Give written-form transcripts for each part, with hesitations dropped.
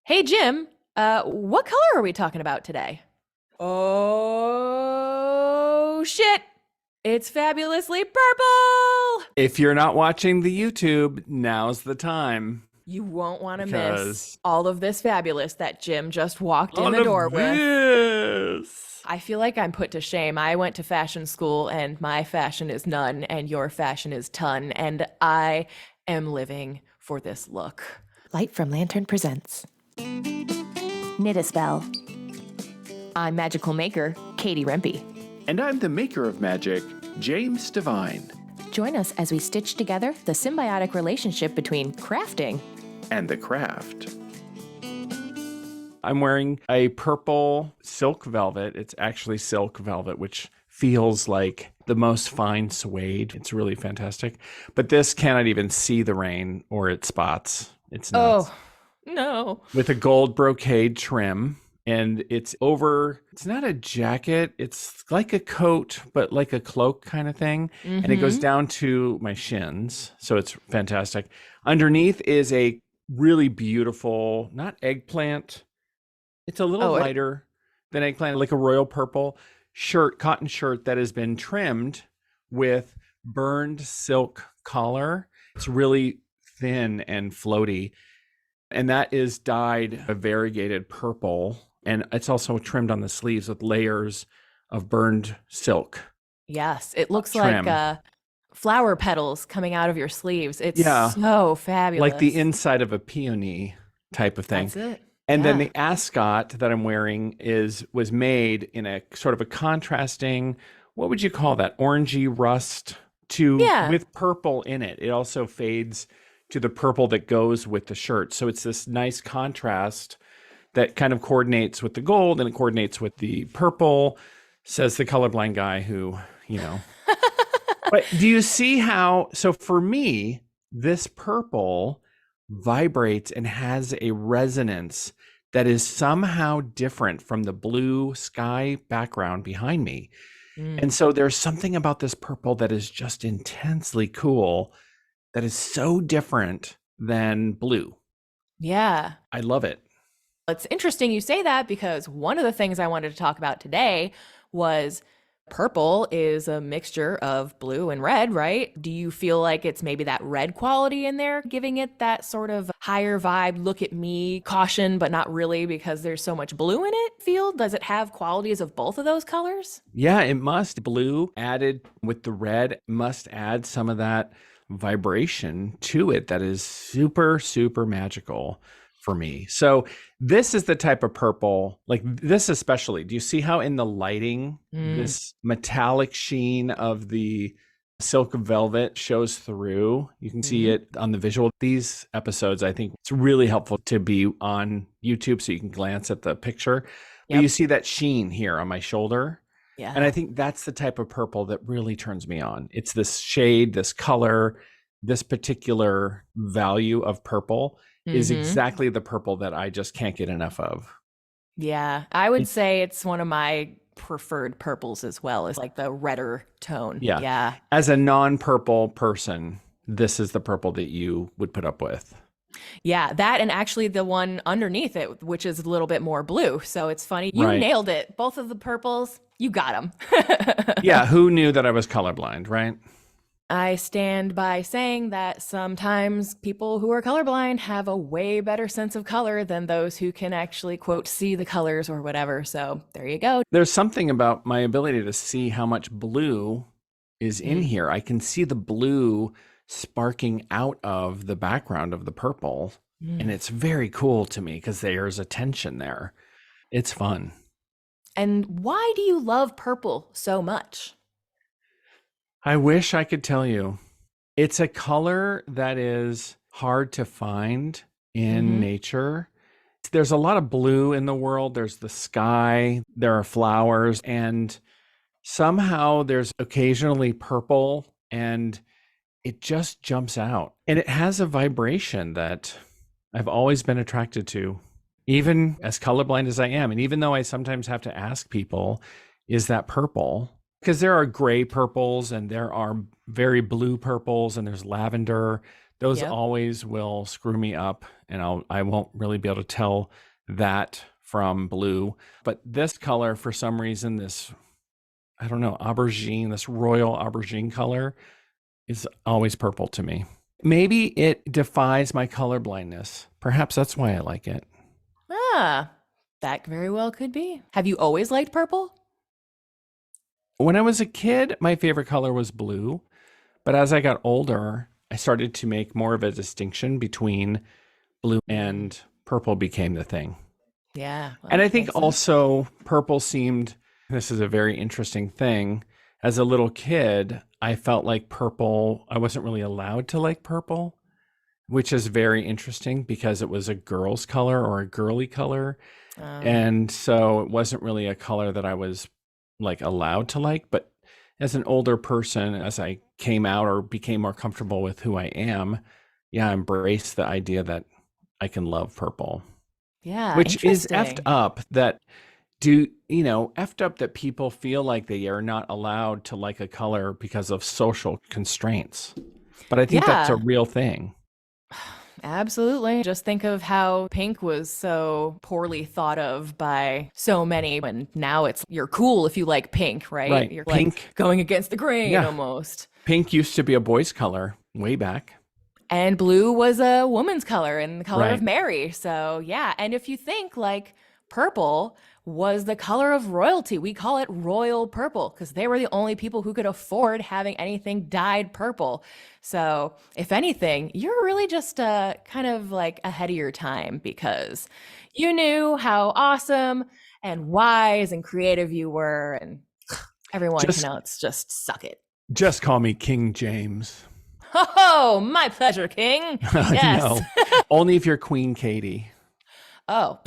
Hey, Jim, what color are we talking about today? Oh, shit. It's fabulously purple. If you're not watching the YouTube, now's the time You won't want to miss because all of this fabulous that Jim just walked in all the door of with. this. I feel like I'm put to shame. I went to fashion school and my fashion is none and your fashion is ton, and I am living for this look. Light from Lantern presents Knit a Spell. I'm magical maker Katie Rempe. And I'm the maker of magic, James Devine. Join us as we stitch together the symbiotic relationship between crafting And the craft. I'm wearing a purple silk velvet. It's actually silk velvet, which feels like the most fine suede. It's really fantastic. But this cannot even see the rain or its spots. It's nuts. Oh, no. With a gold brocade trim. And it's not a jacket. It's like a coat, but like a cloak kind of thing. And it goes down to my shins. So it's fantastic. Underneath is a really beautiful, not eggplant. It's a little lighter than eggplant, like a royal purple cotton shirt that has been trimmed with burned silk collar. It's really thin and floaty. And that is dyed a variegated purple. And it's also trimmed on the sleeves with layers of burned silk. Yes, it looks Trim. like flower petals coming out of your sleeves. It's Yeah. so fabulous. Like the inside of a peony type of thing. That's it. And then Yeah. the ascot that I'm wearing was made in a sort of a contrasting, what would you call that? Orangey rust Yeah. with purple in it. It also fades to the purple that goes with the shirt. So it's this nice contrast that kind of coordinates with the gold and it coordinates with the purple, says the colorblind guy who, But do you see how, so for me, this purple vibrates and has a resonance that is somehow different from the blue sky background behind me. And so there's something about this purple that is just intensely cool, that is so different than blue. Yeah. I love it. It's interesting you say that because one of the things I wanted to talk about today was purple is a mixture of blue and red, right? Do you feel like it's maybe that red quality in there, giving it that sort of higher vibe, look at me, caution, but not really because there's so much blue in it feel? Does it have qualities of both of those colors? Yeah, it must. Blue added with the red must add some of that vibration to it that is super, super magical for me. So this is the type of purple, like this especially. Do you see how in the lighting, this metallic sheen of the silk velvet shows through? You can see it on the visual. These episodes, I think it's really helpful to be on YouTube so you can glance at the picture. But you see that sheen here on my shoulder. Yeah. And I think that's the type of purple that really turns me on. It's this shade, this color, this particular value of purple is exactly the purple that I just can't get enough of. Yeah, I would say it's one of my preferred purples as well, is like the redder tone. Yeah. Yeah. As a non-purple person, this is the purple that you would put up with. Yeah, that and actually the one underneath it, which is a little bit more blue. So it's funny. You Right. nailed it. Both of the purples, you got them. Yeah, who knew that I was colorblind, right? I stand by saying that sometimes people who are colorblind have a way better sense of color than those who can actually, quote, see the colors or whatever. So there you go. There's something about my ability to see how much blue is in here. I can see the blue sparking out of the background of the purple. And it's very cool to me because there's a tension there. It's fun. And why do you love purple so much? I wish I could tell you. It's a color that is hard to find in nature. There's a lot of blue in the world. There's the sky, there are flowers, and somehow there's occasionally purple, and it just jumps out. And it has a vibration that I've always been attracted to, even as colorblind as I am. And even though I sometimes have to ask people, is that purple? Because there are gray purples and there are very blue purples and there's lavender. Those Yep. always will screw me up, and I won't really be able to tell that from blue. But this color, for some reason, this, I don't know, aubergine, this royal aubergine color is always purple to me. Maybe it defies my color blindness. Perhaps that's why I like it. Ah, that very well could be. Have you always liked purple? When I was a kid, my favorite color was blue. But as I got older, I started to make more of a distinction between blue and purple became the thing. Yeah. Well, And I think makes sense. also purple seemed, this is a very interesting thing. As a little kid, I felt like purple, I wasn't really allowed to like purple, which is very interesting because it was a girl's color or a girly color. Um, And so it wasn't really a color that I was like allowed to like. But as an older person, as I came out or became more comfortable with who I am, yeah, I embraced the idea that I can love purple, yeah, which is effed interesting. up that effed up that people feel like they are not allowed to like a color because of social constraints. But I think that's a Yeah, real thing. absolutely. Just think of how pink was so poorly thought of by so many, and now it's you're cool if you like pink, right? Right. You're like Pink. going against the grain Yeah. almost. Pink used to be a boy's color way back. And blue was a woman's color and the color of Right. Mary. So, yeah. And if you think like purple was the color of royalty, we call it royal purple because they were the only people who could afford having anything dyed purple. So, if anything, you're really just kind of like ahead of your time because you knew how awesome and wise and creative you were, and everyone can Just else just suck it. just call me King James. Oh, my pleasure, King. Yes. No. Only if you're Queen Katie. Oh,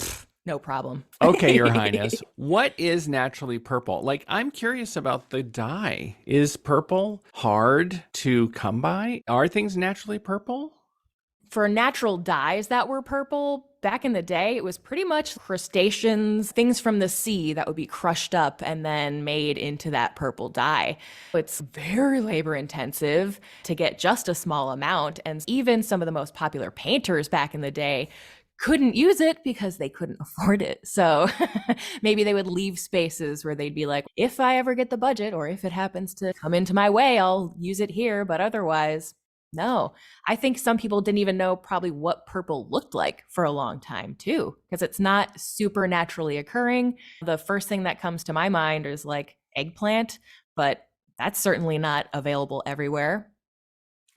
no problem. Okay, Your Highness. What is naturally purple? Like, I'm curious about the dye. Is purple hard to come by? Are things naturally purple? For natural dyes that were purple, back in the day, it was pretty much crustaceans, things from the sea that would be crushed up and then made into that purple dye. It's very labor intensive to get just a small amount. And even some of the most popular painters back in the day couldn't use it because they couldn't afford it. So maybe they would leave spaces where they'd be like, if I ever get the budget or if it happens to come into my way, I'll use it here. But otherwise, no. I think some people didn't even know probably what purple looked like for a long time, too, because it's not super naturally occurring. The first thing that comes to my mind is like eggplant, but that's certainly not available everywhere.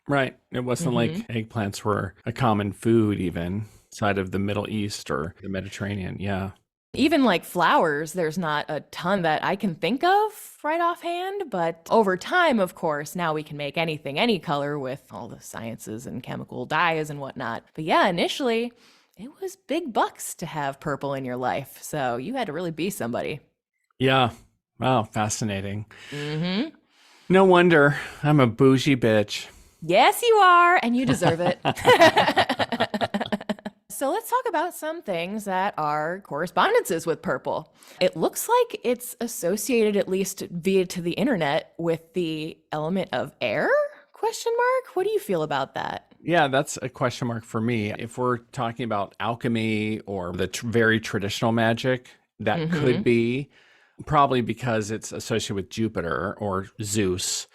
Right. It wasn't Hmm. like eggplants were a common food, even side of the Middle East or the Mediterranean. Yeah. Even like flowers, there's not a ton that I can think of right offhand, but over time, of course, now we can make anything any color with all the sciences and chemical dyes and whatnot. But yeah, initially, it was big bucks to have purple in your life, so you had to really be somebody. Yeah. Wow. Fascinating. Hmm. No wonder I'm a bougie bitch. Yes, you are, and you deserve it. So let's talk about some things that are correspondences with purple. It looks like it's associated, at least via to the internet, with the element of air? Question mark. What do you feel about that? Yeah, that's a question mark for me. If we're talking about alchemy or the very traditional magic, that could Hmm. be probably because it's associated with Jupiter or Zeus,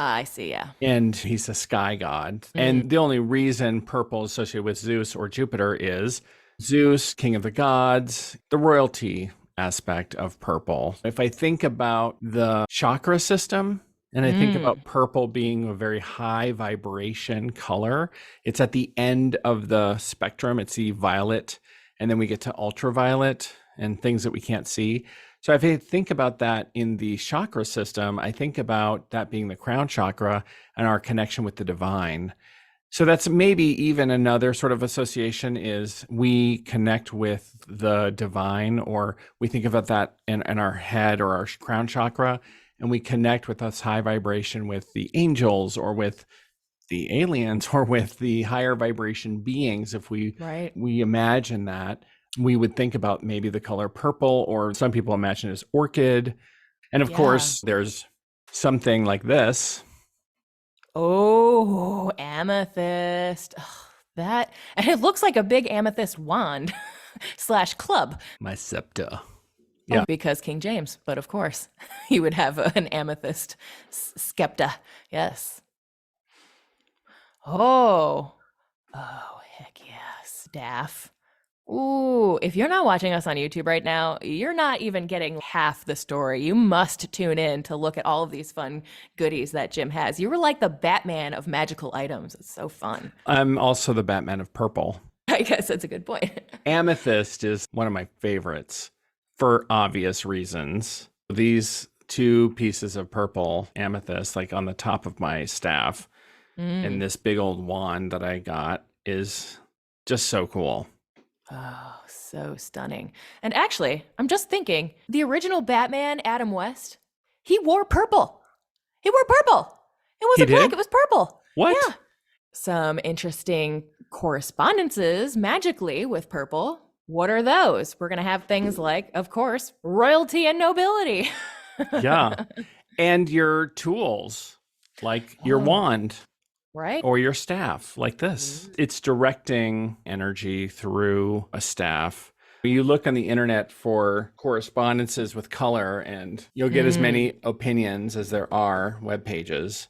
I see. Yeah. and he's a sky god. Mm. And the only reason purple is associated with Zeus or Jupiter is Zeus, king of the gods, the royalty aspect of purple. If I think about the chakra system, and I think Mm. about purple being a very high vibration color, it's at the end of the spectrum. It's the violet, and then we get to ultraviolet and things that we can't see. So if I think about that in the chakra system, I think about that being the crown chakra and our connection with the divine. So that's maybe even another sort of association is we connect with the divine, or we think about that in our head or our crown chakra, and we connect with this high vibration with the angels or with the aliens or with the higher vibration beings. If we Right. we imagine that, we would think about maybe the color purple, or some people imagine it as orchid. And of Yeah. course, there's something like this. Oh, amethyst. Ugh, that, and it looks like a big amethyst wand slash club. My scepter. Oh, Yeah. because King James, but of course, he would have an amethyst scepter. Yes. Oh, oh, heck yeah, staff. Ooh, if you're not watching us on YouTube right now, you're not even getting half the story. You must tune in to look at all of these fun goodies that Jim has. You were like the Batman of magical items. It's so fun. I'm also the Batman of purple. I guess that's a good point. Amethyst is one of my favorites for obvious reasons. These two pieces of purple amethyst, like on the top of my staff, and this big old wand that I got is just so cool. Oh, so stunning. And actually, I'm just thinking the original Batman, Adam West, he wore purple. He wore purple. It wasn't He black, did? it was purple. What? Yeah. Some interesting correspondences magically with purple. What are those? We're going to have things like, of course, royalty and nobility. Yeah. And your tools, like your Oh. wand Right? or your staff, like this. It's directing energy through a staff. You look on the internet for correspondences with color, and you'll get as many opinions as there are web pages.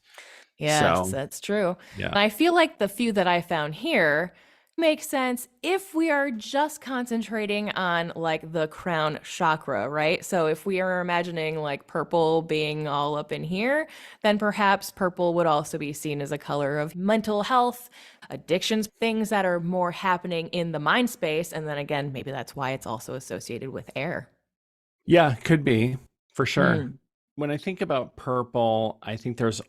Yes, So, that's true. yeah. And I feel like the few that I found here make sense if we are just concentrating on like the crown chakra, right? So if we are imagining like purple being all up in here, then perhaps purple would also be seen as a color of mental health, addictions, things that are more happening in the mind space. And then again, maybe that's why it's also associated with air. Yeah, could be for sure. Mm. When I think about purple, I think there is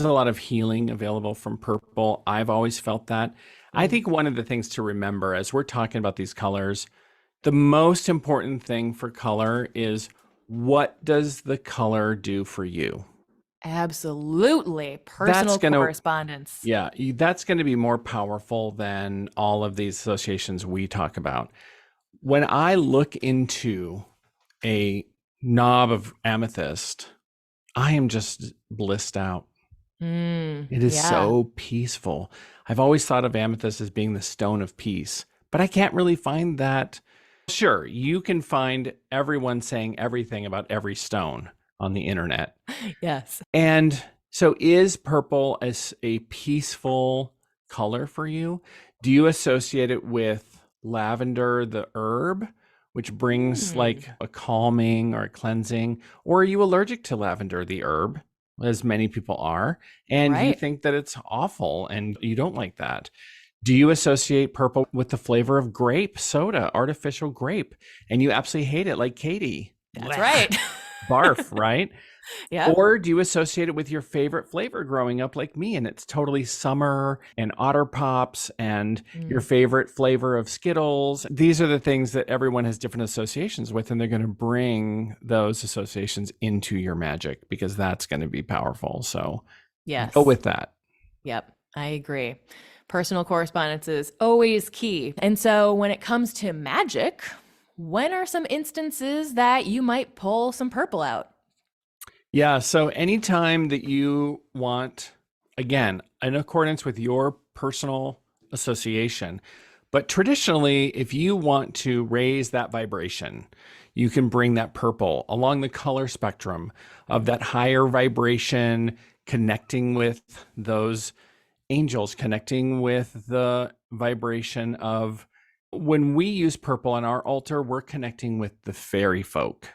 a lot of healing available from purple. I've always felt that. I think one of the things to remember as we're talking about these colors, the most important thing for color is, what does the color do for you? Absolutely. Personal gonna- correspondence. Yeah, that's going to be more powerful than all of these associations we talk about. When I look into a knob of amethyst, I am just blissed out. It is yeah. so peaceful. I've always thought of amethyst as being the stone of peace, but I can't really find that. Sure, you can find everyone saying everything about every stone on the internet. Yes. And so is purple as a peaceful color for you? Do you associate it with lavender, the herb, which brings like a calming or a cleansing? Or are you allergic to lavender, the herb, as many people are, and you Right. think that it's awful and you don't like that? Do you associate purple with the flavor of grape soda, artificial grape, and you absolutely hate it like Katie? That's right. Barf, right? Yeah. Or do you associate it with your favorite flavor growing up like me, and it's totally summer and Otter Pops and your favorite flavor of Skittles? These are the things that everyone has different associations with, and they're going to bring those associations into your magic because that's going to be powerful. So Yes. go with that. Yep. I agree. Personal correspondence is always key. And so when it comes to magic, when are some instances that you might pull some purple out? Yeah. So anytime that you want, again, in accordance with your personal association, but traditionally, if you want to raise that vibration, you can bring that purple along the color spectrum of that higher vibration, connecting with those angels, connecting with the vibration of, when we use purple on our altar, we're connecting with the fairy folk,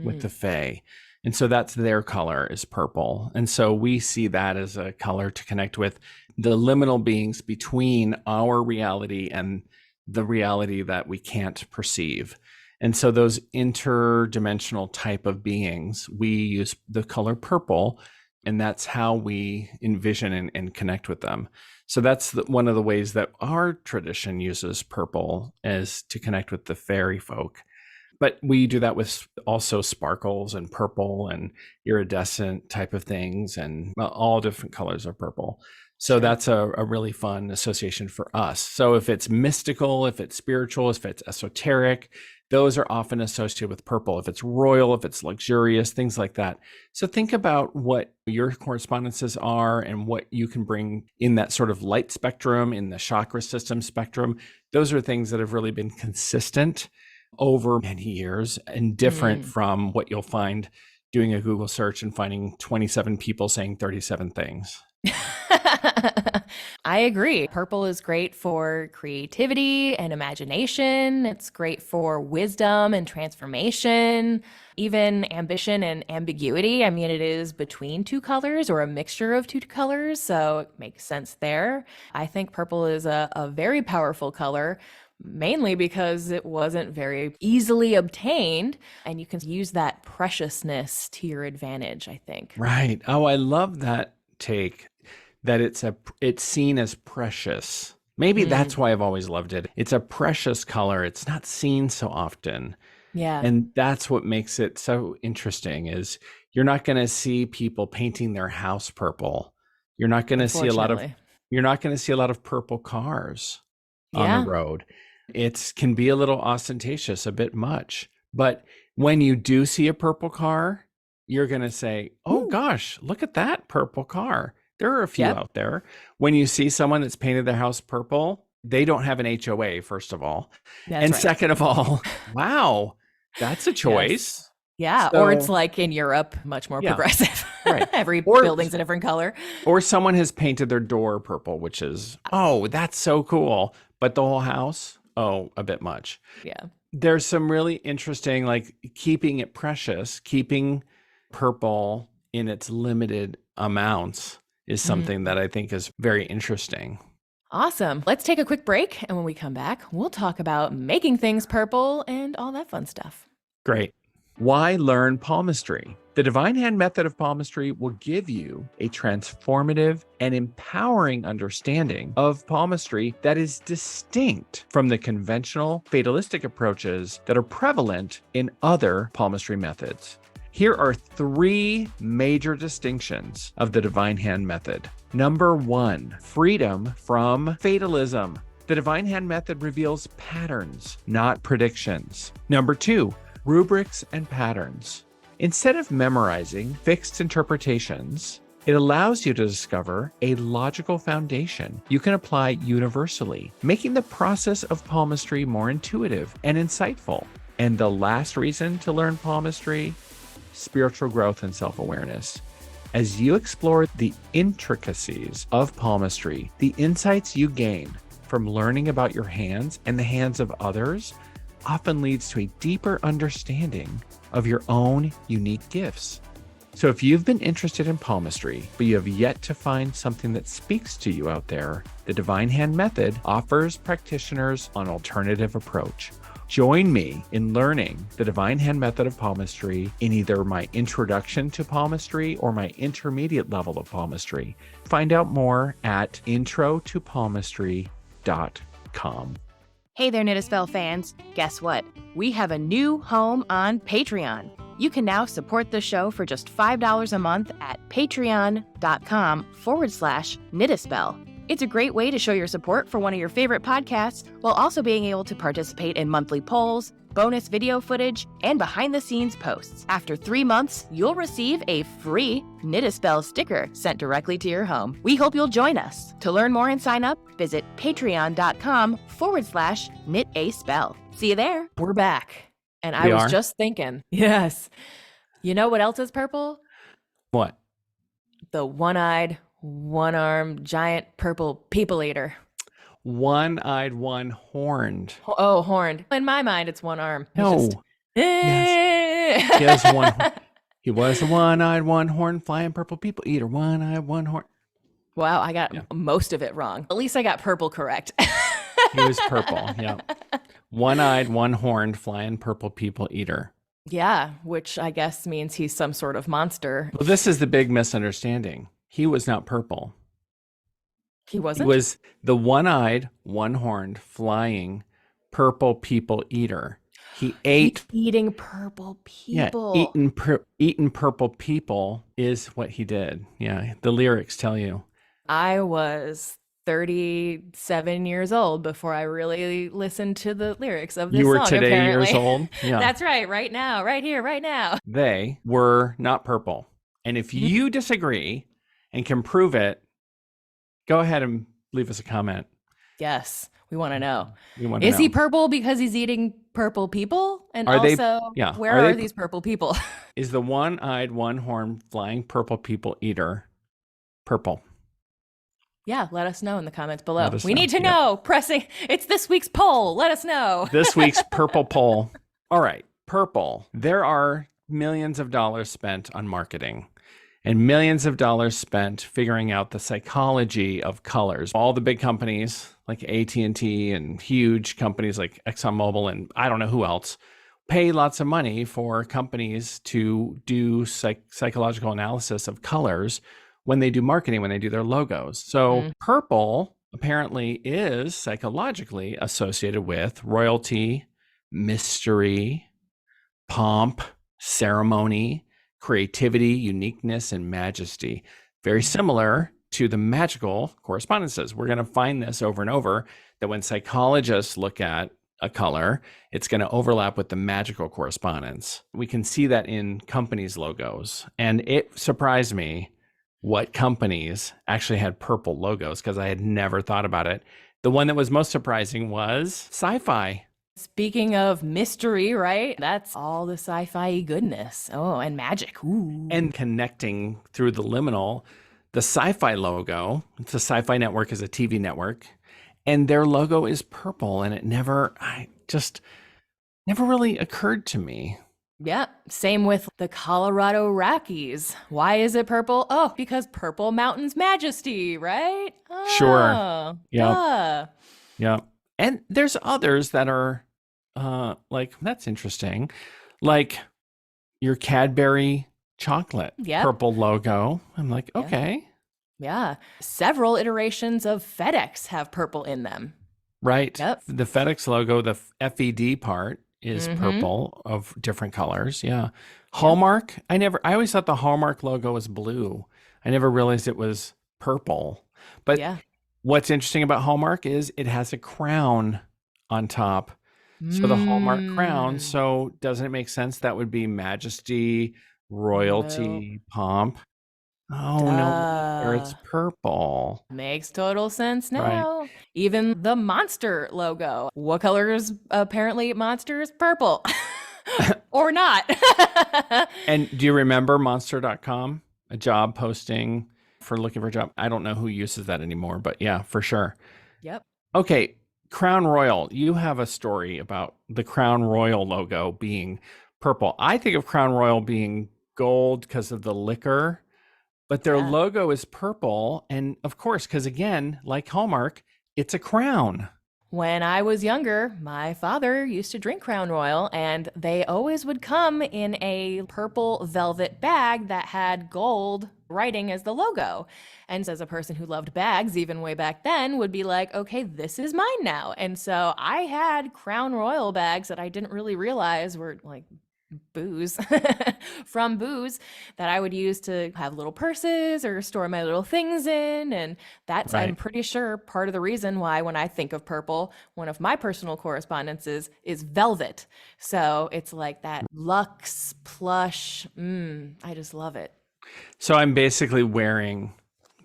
with the fae. And so that's their color is purple. And so we see that as a color to connect with the liminal beings between our reality and the reality that we can't perceive. And so those interdimensional type of beings, we use the color purple, and that's how we envision and connect with them. So that's one of the ways that our tradition uses purple, is to connect with the fairy folk. But we do that with also sparkles and purple and iridescent type of things, and all different colors of purple. So that's a really fun association for us. So if it's mystical, if it's spiritual, if it's esoteric, those are often associated with purple. If it's royal, if it's luxurious, things like that. So think about what your correspondences are and what you can bring in that sort of light spectrum, in the chakra system spectrum. Those are things that have really been consistent over many years and different from what you'll find doing a Google search and finding 27 people saying 37 things. I agree. Purple is great for creativity and imagination. It's great for wisdom and transformation, even ambition and ambiguity. I mean, it is between two colors or a mixture of two colors, so it makes sense there. I think purple is a very powerful color, mainly because it wasn't very easily obtained, and you can use that preciousness to your advantage, I think. Right. Oh, I love that take, that it's seen as precious. Maybe that's why I've always loved it. It's a precious color. It's not seen so often. Yeah. And that's what makes it so interesting is you're not going to see people painting their house purple. You're not going to see a lot of purple cars on the road. It can be a little ostentatious, a bit much. But when you do see a purple car, you're going to say, oh gosh, look at that purple car. There are a few out there. When you see someone that's painted their house purple, they don't have an HOA, first of all. Second of all, wow, that's a choice. Yes. Yeah. So, or it's like in Europe, much more progressive. Right. Every building's a different color. Or someone has painted their door purple, which is, oh, that's so cool. But the whole house, oh, a bit much. Yeah. There's some really interesting, like keeping it precious, keeping purple in its limited amounts is something that I think is very interesting. Awesome. Let's take a quick break. And when we come back, we'll talk about making things purple and all that fun stuff. Great. Why learn palmistry? The Divine Hand Method of Palmistry will give you a transformative and empowering understanding of palmistry that is distinct from the conventional fatalistic approaches that are prevalent in other palmistry methods. Here are 3 major distinctions of the Divine Hand Method. Number 1, freedom from fatalism. The Divine Hand Method reveals patterns, not predictions. Number 2, rubrics and patterns. Instead of memorizing fixed interpretations, it allows you to discover a logical foundation you can apply universally, making the process of palmistry more intuitive and insightful. And the last reason to learn palmistry, spiritual growth and self-awareness. As you explore the intricacies of palmistry, the insights you gain from learning about your hands and the hands of others often leads to a deeper understanding of your own unique gifts. So if you've been interested in palmistry, but you have yet to find something that speaks to you out there, the Divine Hand Method offers practitioners an alternative approach. Join me in learning the Divine Hand Method of Palmistry in either my introduction to palmistry or my intermediate level of palmistry. Find out more at introtopalmistry.com. Hey there, Knit a Spell fans. Guess what? We have a new home on Patreon. You can now support the show for just $5 a month at patreon.com/knitaspell. It's a great way to show your support for one of your favorite podcasts while also being able to participate in monthly polls, bonus video footage, and behind-the-scenes posts. After 3 months, you'll receive a free Knit a Spell sticker sent directly to your home. We hope you'll join us. To learn more and sign up, visit patreon.com/knitaspell. See you there. We're back. And I was just thinking, yes. You know what else is purple? What? The one-eyed, one-armed, giant purple people eater. One-eyed, one-horned. Oh, horned. In my mind, it's one arm. No. Yes. He was a one-eyed, one-horned, flying purple people eater. One-eyed, one-horned. Wow, I got most of it wrong. At least I got purple correct. He was purple, yeah. One-eyed, one-horned, flying purple people eater. Yeah, which I guess means he's some sort of monster. Well, this is the big misunderstanding. He was not purple. He wasn't? He was the one-eyed, one-horned, flying purple people eater. He ate... eating purple people. Yeah, eating purple people is what he did. Yeah, the lyrics tell you. I was 37 years old before I really listened to the lyrics of this You were song, today apparently. years old? Yeah. That's right. Right now, right here, right now. They were not purple. And if you disagree and can prove it, go ahead and leave us a comment. Yes, we want to know. We want to Is he know. purple because he's eating purple people? And Are they- also, yeah, where are are they- these purple people? Is the one-eyed, one-horned, flying purple people eater purple? Yeah, let us know in the comments below. Let us We know. need to Yep. know. Pressing. It's this week's poll. Let us know. This week's purple poll. All right, purple. There are millions of dollars spent on marketing and millions of dollars spent figuring out the psychology of colors. All the big companies like AT&T and huge companies like ExxonMobil and I don't know who else pay lots of money for companies to do psychological analysis of colors when they do marketing, when they do their logos. So purple apparently is psychologically associated with royalty, mystery, pomp, ceremony, creativity, uniqueness, and majesty. Very similar to the magical correspondences. We're going to find this over and over, that when psychologists look at a color, it's going to overlap with the magical correspondence. We can see that in companies' logos. And it surprised me what companies actually had purple logos, because I had never thought about it. The one that was most surprising was sci-fi. Speaking of mystery, right? That's all the sci-fi goodness. Oh, and magic. Ooh. And connecting through the liminal, the Sci-Fi logo, it's a Sci-Fi network, is a TV network, and their logo is purple, and never really occurred to me. Yeah, same with the Colorado Rockies. Why is it purple? Oh, because Purple Mountain's majesty, right? Sure. Oh, Yep. duh. Yeah. And there's others that are like, that's interesting. Like your Cadbury chocolate Yep. purple logo. I'm like, Yeah. okay. Yeah. Several iterations of FedEx have purple in them. Right. Yep. The FedEx logo, the FED part is Mhm. purple of different colors. Yeah. Hallmark, I always thought the Hallmark logo was blue. I never realized it was purple. But Yeah. what's interesting about Hallmark is it has a crown on top. So the Hallmark crown. Mm. So doesn't it make sense that would be majesty, royalty, pomp? Oh, no, wonder it's Duh. purple. Makes total sense Right. now. Even the Monster logo. What color is apparently Monster's? Purple. Or not. And do you remember monster.com? A job posting for looking for a job. I don't know who uses that anymore, but yeah, for sure. Yep. Okay, Crown Royal. You have a story about the Crown Royal logo being purple. I think of Crown Royal being gold because of the liquor, but their Yeah. logo is purple. And of course, because again, like Hallmark, it's a crown. When I was younger, my father used to drink Crown Royal, and they always would come in a purple velvet bag that had gold writing as the logo. And as a person who loved bags, even way back then, would be like, okay, this is mine now. And so I had Crown Royal bags that I didn't really realize were like booze from booze that I would use to have little purses or store my little things in. And that's, I'm Right. pretty sure, part of the reason why when I think of purple, one of my personal correspondences is velvet. So it's like that luxe plush. I just love it. So I'm basically wearing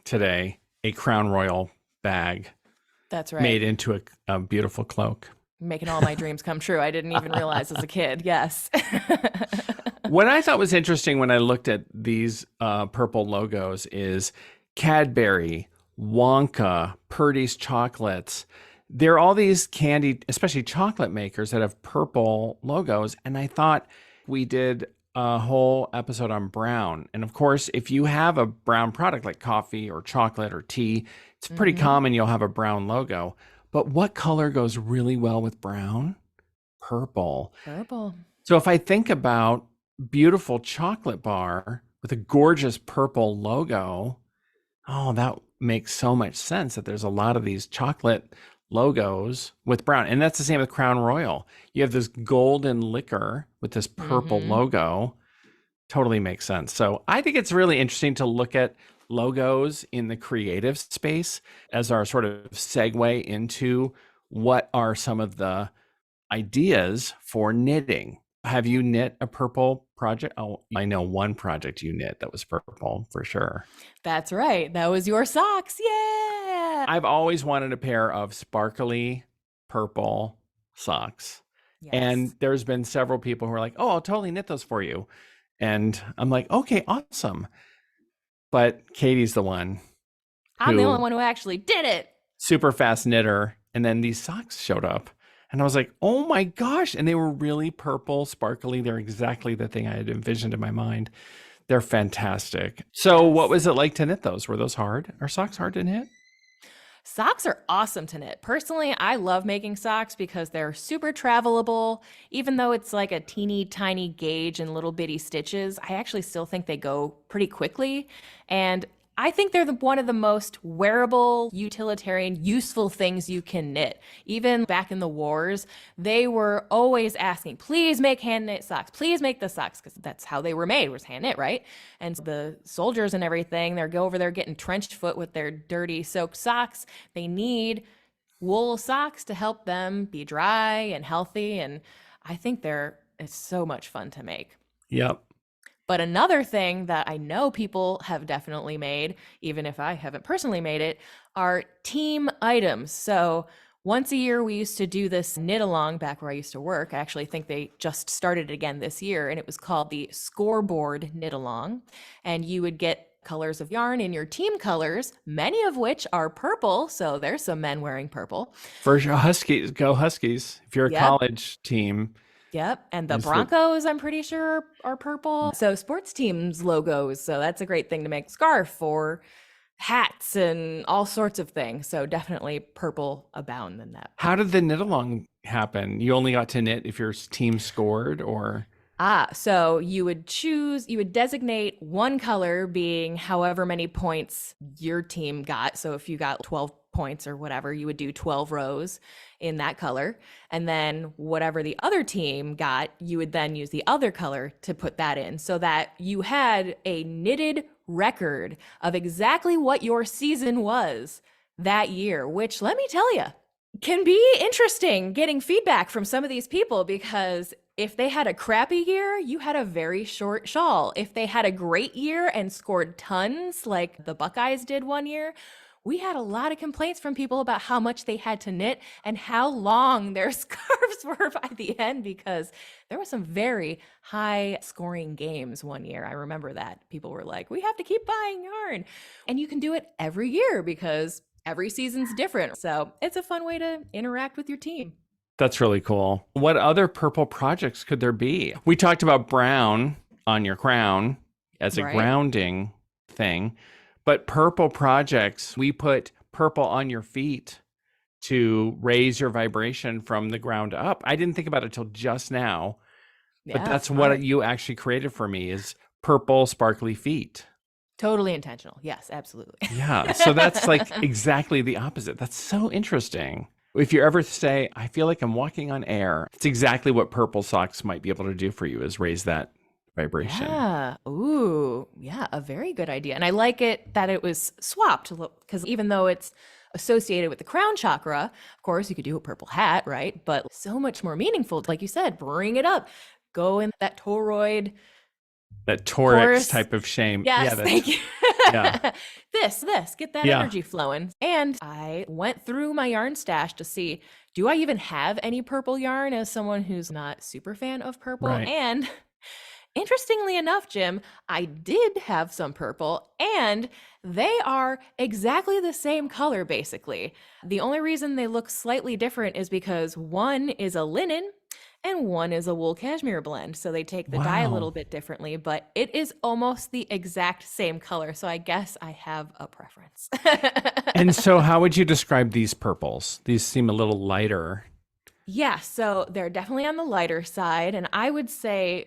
today a Crown Royal bag That's right. made into a beautiful cloak. Making all my dreams come true. I didn't even realize as a kid. Yes. What I thought was interesting when I looked at these purple logos is Cadbury, Wonka, Purdy's Chocolates. There are all these candy, especially chocolate makers, that have purple logos. And I thought we did a whole episode on brown. And of course, if you have a brown product like coffee or chocolate or tea, it's pretty common you'll have a brown logo. But what color goes really well with brown? Purple. Purple. So if I think about beautiful chocolate bar with a gorgeous purple logo, oh, that makes so much sense that there's a lot of these chocolate logos with brown. And that's the same with Crown Royal. You have this golden liquor with this purple logo. Totally makes sense. So I think it's really interesting to look at logos in the creative space as our sort of segue into what are some of the ideas for knitting. Have you knit a purple project? Oh, I know one project you knit that was purple for sure. That's right. That was your socks. Yeah. I've always wanted a pair of sparkly purple socks. Yes. And there's been several people who are like, oh, I'll totally knit those for you. And I'm like, okay, awesome. But Katie's the one. I'm the who- only one who actually did it. super fast knitter. And then these socks showed up. And I was like, oh my gosh. And they were really purple, sparkly. They're exactly the thing I had envisioned in my mind. They're fantastic. So what was it like to knit those? Were those hard? Are socks hard to knit? Socks are awesome to knit. Personally, I love making socks because they're super travelable. Even though it's like a teeny tiny gauge and little bitty stitches, I actually still think they go pretty quickly. And I think they're one of the most wearable, utilitarian, useful things you can knit. Even back in the wars, they were always asking, please make hand knit socks. Please make the socks, because that's how they were made, was hand knit, right? And the soldiers and everything, they're over there getting trenched foot with their dirty soaked socks. They need wool socks to help them be dry and healthy. And I think it's so much fun to make. Yep. But another thing that I know people have definitely made, even if I haven't personally made it, are team items. So once a year, we used to do this knit along back where I used to work. I actually think they just started it again this year, and it was called the Scoreboard Knit Along. And you would get colors of yarn in your team colors, many of which are purple. So there's some men wearing purple. For sure, Huskies, go Huskies. If you're a Yep. college team. Yep. And the Is the- Broncos, I'm pretty sure, are purple. So sports teams logos. So that's a great thing to make scarf or hats and all sorts of things. So definitely purple abound in that. How did the knit along happen? You only got to knit if your team scored, or? So you would designate one color being however many points your team got. So if you got 12 points or whatever, you would do 12 rows in that color. And then whatever the other team got, you would then use the other color to put that in, so that you had a knitted record of exactly what your season was that year, which, let me tell you, can be interesting getting feedback from some of these people, because if they had a crappy year, you had a very short shawl. If they had a great year and scored tons like the Buckeyes did one year, we had a lot of complaints from people about how much they had to knit and how long their scarves were by the end, because there were some very high scoring games one year. I remember that. People were like, we have to keep buying yarn. And you can do it every year because every season's different. So it's a fun way to interact with your team. That's really cool. What other purple projects could there be? We talked about brown on your crown as a Right. grounding thing, but purple projects, we put purple on your feet to raise your vibration from the ground up. I didn't think about it till just now, but Yeah, that's smart. what you actually created for me is purple sparkly feet. Totally intentional. Yes, absolutely. Yeah. So that's like exactly the opposite. That's so interesting. If you ever say, I feel like I'm walking on air, it's exactly what purple socks might be able to do for you, is raise that vibration. Yeah. Ooh, yeah, a very good idea. And I like it that it was swapped, because even though it's associated with the crown chakra, of course, you could do a purple hat, right? But so much more meaningful, like you said, bring it up. Go in that toroid. That Taurus. toric type of shame. Yes, Yeah, thank you. yeah. This, get that Yeah. energy flowing. And I went through my yarn stash to see, do I even have any purple yarn as someone who's not super fan of purple? Right. And interestingly enough, Jim, I did have some purple, and they are exactly the same color, basically. The only reason they look slightly different is because one is a linen and one is a wool cashmere blend. So they take the dye a Wow. little bit differently, but it is almost the exact same color. So I guess I have a preference. And so how would you describe these purples? These seem a little lighter. Yeah, so they're definitely on the lighter side. And I would say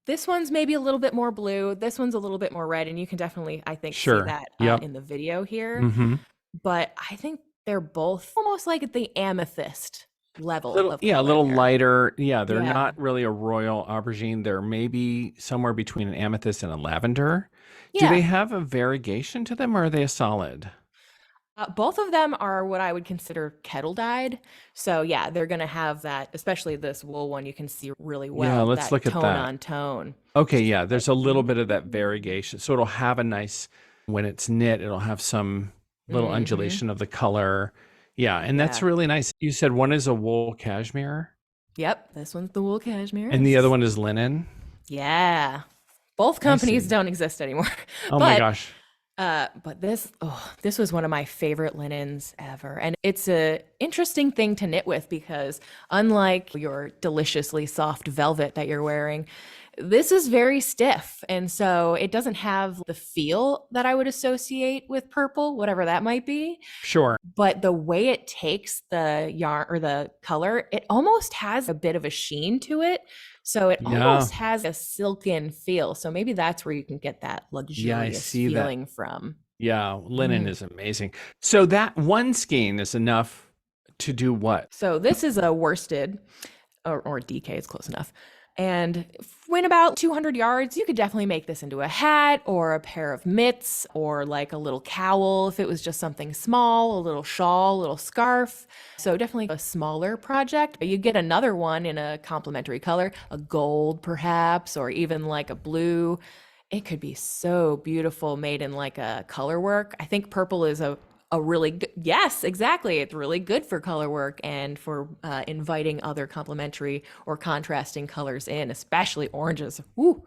this one's maybe a little bit more blue. This one's a little bit more red. And you can definitely, I think, Sure. see that Yep. in the video here. Mm-hmm. But I think they're both almost like the amethyst level Little, of yeah, a color little there. lighter. Yeah, they're Yeah. not really a royal aubergine. They're maybe somewhere between an amethyst and a lavender. Do they Yeah. have a variegation to them or are they a solid? Both of them are what I would consider kettle dyed. So yeah, they're gonna have that, especially this wool one, you can see really Yeah, well let's that look at tone that. on tone. Okay, yeah, there's a little bit of that variegation. So it'll have a nice, when it's knit, it'll have some little Hmm. undulation of the color. Yeah, and that's Yeah. really nice. You said one is a wool cashmere Yep. This one's the wool cashmere. and the other one is linen. Yeah. Both I companies see. don't exist anymore. Oh my But gosh. but this was one of my favorite linens ever. And it's a interesting thing to knit with because unlike your deliciously soft velvet that you're wearing, this is very stiff. And so it doesn't have the feel that I would associate with purple, whatever that might be. Sure. But the way it takes the yarn or the color, it almost has a bit of a sheen to it. So it Yeah. almost has a silken feel. So maybe that's where you can get that Yeah, I luxurious see that. feeling from. Yeah, linen Mhm. is amazing. So that one skein is enough to do what? So this is a worsted or DK is close enough. And when about 200 yards, you could definitely make this into a hat or a pair of mitts or like a little cowl if it was just something small, a little shawl, a little scarf. So definitely a smaller project. You get another one in a complementary color, a gold perhaps, or even like a blue. It could be so beautiful made in like a color work. I think purple is a really good, yes, exactly. It's really good for color work and for inviting other complementary or contrasting colors in, especially oranges. Woo.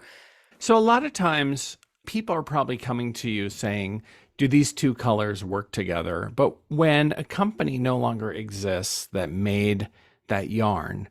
So a lot of times people are probably coming to you saying, do these two colors work together? But when a company no longer exists that made that yarn,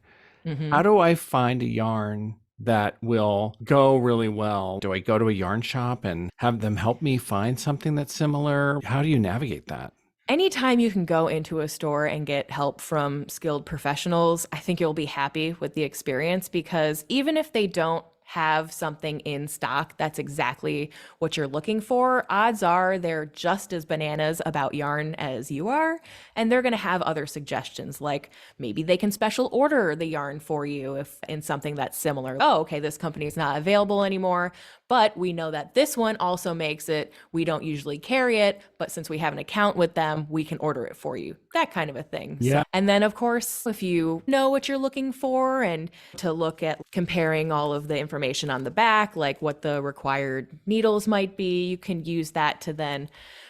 how do I find a yarn that will go really well? Do I go to a yarn shop and have them help me find something that's similar? How do you navigate that? Anytime you can go into a store and get help from skilled professionals, I think you'll be happy with the experience because even if they don't have something in stock that's exactly what you're looking for, odds are they're just as bananas about yarn as you are. And they're going to have other suggestions, like maybe they can special order the yarn for you if in something that's similar. Oh, okay, this company is not available anymore, but we know that this one also makes it. We don't usually carry it, but since we have an account with them, we can order it for you. That kind of a thing. Yeah. And then, of course, if you know what you're looking for and to look at comparing all of the information on the back, like what the required needles might be, you can use that to then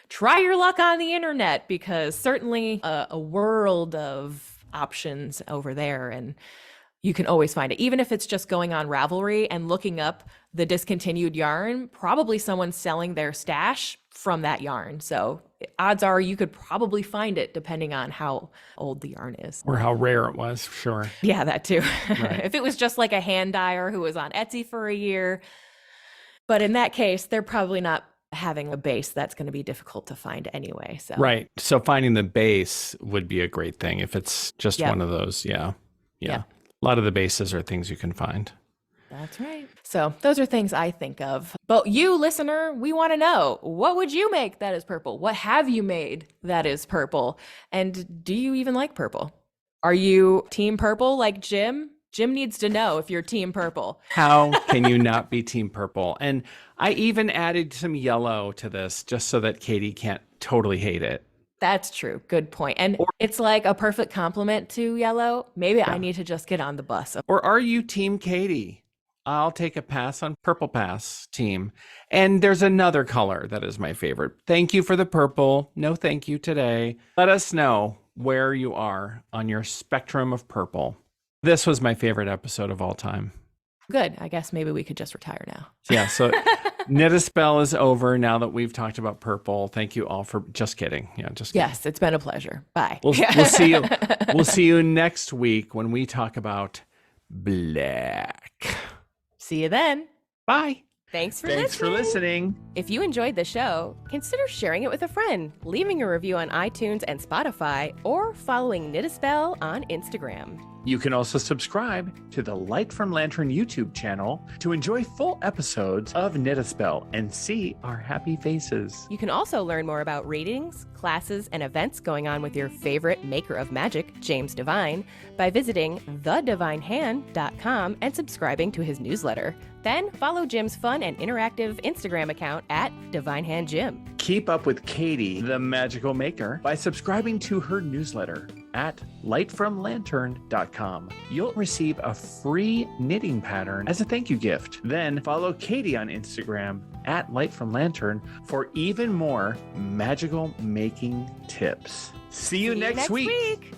try your luck on the internet because certainly a world of options over there. And you can always find it. Even if it's just going on Ravelry and looking up the discontinued yarn, probably someone's selling their stash from that yarn. So odds are you could probably find it depending on how old the yarn is. Or how rare it was, sure. Yeah, that too. Right. If it was just like a hand dyer who was on Etsy for a year, but in that case, they're probably not having a base that's going to be difficult to find anyway. So Right. So finding the base would be a great thing if it's just Yep. one of those. Yeah. Yeah. Yep. A lot of the bases are things you can find. That's right. So those are things I think of. But you, listener, we want to know, what would you make that is purple? What have you made that is purple? And do you even like purple? Are you team purple like Jim? Jim needs to know if you're team purple. How can you not be team purple? And I even added some yellow to this just so that Katie can't totally hate it. That's true. Good point. And it's like a perfect compliment to yellow. Maybe I need to just get on the bus. Or are you team Katie? I'll take a pass on purple pass team. And there's another color that is my favorite. Thank you for the purple. No thank you today. Let us know where you are on your spectrum of purple. This was my favorite episode of all time. Good. I guess maybe we could just retire now. Yeah, so Knit a Spell is over now that we've talked about purple. Thank you all for just kidding. Yeah, just kidding. Yes, it's been a pleasure. Bye. We'll see you. We'll see you next week when we talk about black. See you then. Bye. Thanks for Thanks for listening. If you enjoyed the show, consider sharing it with a friend, leaving a review on iTunes and Spotify, or following Knit a Spell on Instagram. You can also subscribe to the Light from Lantern YouTube channel to enjoy full episodes of Knit a Spell and see our happy faces. You can also learn more about readings, classes, and events going on with your favorite maker of magic, James Devine, by visiting thedivinehand.com and subscribing to his newsletter. Then follow Jim's fun and interactive Instagram account at DivineHandJim. Keep up with Katie, the magical maker, by subscribing to her newsletter at lightfromlantern.com. You'll receive a free knitting pattern as a thank you gift. Then follow Katie on Instagram at lightfromlantern for even more magical making tips. See you next week.